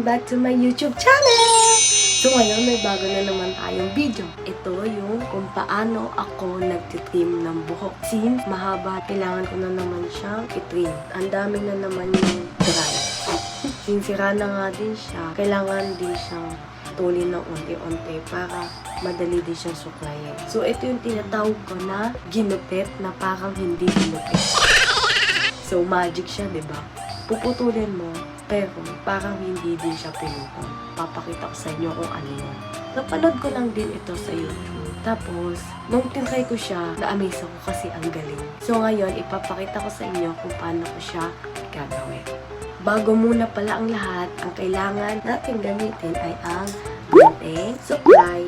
back to my YouTube channel! So ngayon may bago na naman tayong video. Ito yung kung paano ako nagtitrim ng buhok. Since mahaba, kailangan ko na naman siyang itrim. Ang dami na naman yung dry. Since sira na nga din siya, kailangan din siyang tulin ng unti-unti para madali din siyang suklayin. So ito yung tinatawag ko na ginupit na parang hindi ginupit. So magic siya, diba? Puputulin mo, pero parang hindi din siya pinutol. Papakita ko sa inyo kung ano yun. Napanood ko lang din ito sa YouTube. Tapos, nung tinry ko siya, na-amaze ako kasi ang galing. So ngayon, ipapakita ko sa inyo kung paano ko siya gagawin. Bago muna pala ang lahat, ang kailangan natin gamitin ay ang batang, supply,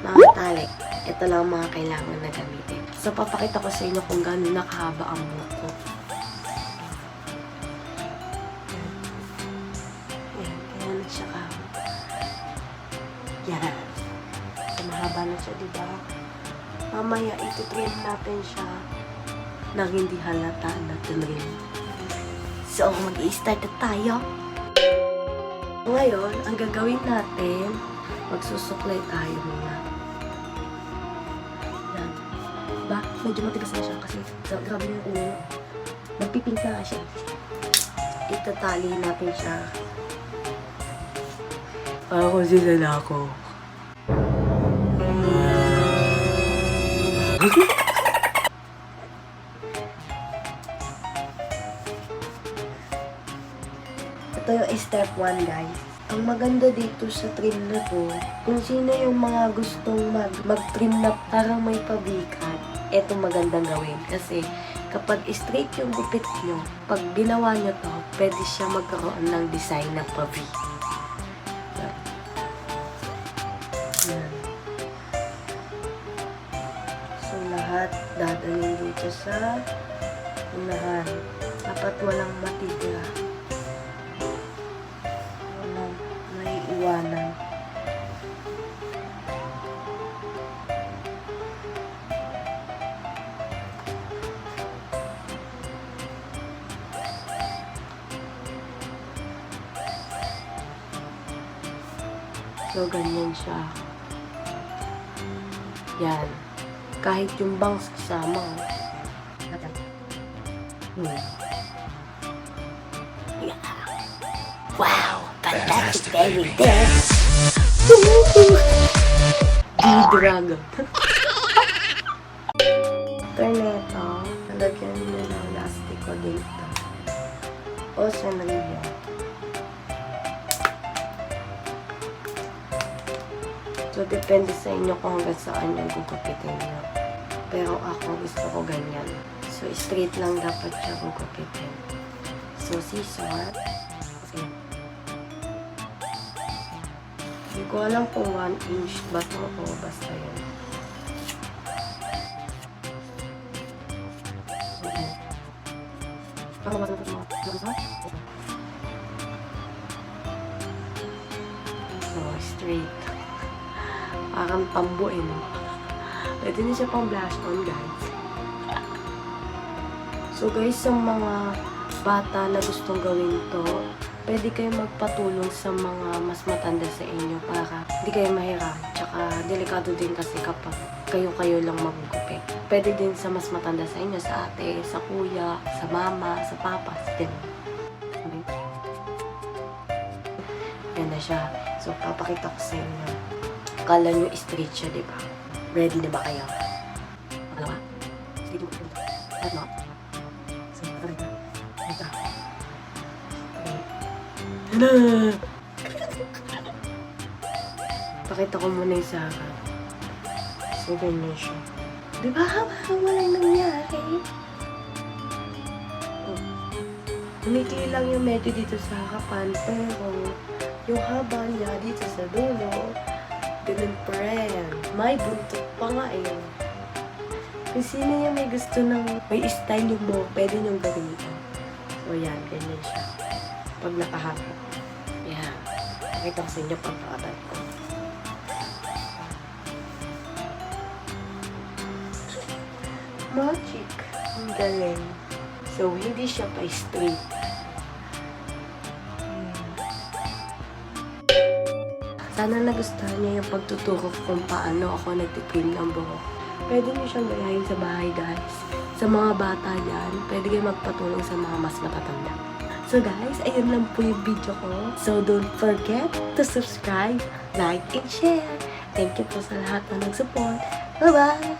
mga tali. Ito lang ang mga kailangan na gamitin. So papakita ko sa inyo kung gaano nakahaba ang buhok ko. Yan. So, mahaba na siya, diba? Mamaya, itutrim natin siya nang hindi halata na trim. So, mag-i-start na tayo. Ngayon, ang gagawin natin, magsusuklay tayo muna. Yan. Ba? Medyo matigas na siya kasi grabe yung ulo. Magpipink na siya. Itatali natin siya. Ako sila ako. Ito yung step 1, guys. Ang maganda dito sa trim na to, kung sino yung mga gustong mag-trim na parang may pabikat, ito magandang gawin. Kasi kapag straight yung gupit nyo, pag ginawa nyo to, pwede siya magkaroon ng design na pa-V. Yan. So, lahat dadalhin dito sa unahan. Dapat walang matitira. Walang may iwanan. So, ganyan siya. Yan. Kahit yung bangs kasama. Yeah. Wow! Fantastic baby this! G-Dragon. After neto, nalagyan nyo ng plastic ko dito. O sa nalagyan. So, depende sa inyo kung hanggang saan yung gugupitin nyo. Pero ako, gusto ko ganyan. So, straight lang dapat siya gugupitin. So, scissor. Okay. Hindi ko alam kung 1 inch ba ito o basta yun. Okay. So, straight. Parang tambuin. Pwede na siya pang blush on, guys. So, guys, sa mga bata na gustong gawin to, pwede kayo magpatulong sa mga mas matanda sa inyo para hindi kayo mahirap. Tsaka, delikado din kasi kapag kayo-kayo lang magugupit. Pwede din sa mas matanda sa inyo, sa ate, sa kuya, sa mama, sa papa, sa din. Okay? Yan na siya. So, papakita ko sa inyo. Kala nyo straight siya, diba? Ready na ba kayo? Pangalawa? Straight mo ito. Tatlo. So, talaga. Ito. Okay. Tada! Pakita ko muna yung saka. So, ganyan siya. Diba? Walang nangyari. Oh. Kumikili lang yung medyo dito sa harapan, pero yung haba niya dito sa dulo, ganun pa rin. May buntot pa nga eh. Kung sino yung may gusto ng may style yung mo, pwede niyong gawin ito. So yan, ganyan siya. Pag nakahapa. Yan. Pakita ko sa inyo pagkakatat ko. Magic. Ang galing. So, hindi siya pa straight. Sana nagustuhan niyo yung pagtuturo ko kung paano ako nagtitrim ng buhok. Pwede niyo siyang gayahin sa bahay, guys. Sa mga bata dyan, pwede kayo magpatulong sa mga mas matatanda. So guys, ayun lang po yung video ko. So don't forget to subscribe, like, and share. Thank you po sa lahat na nag-support. Bye-bye!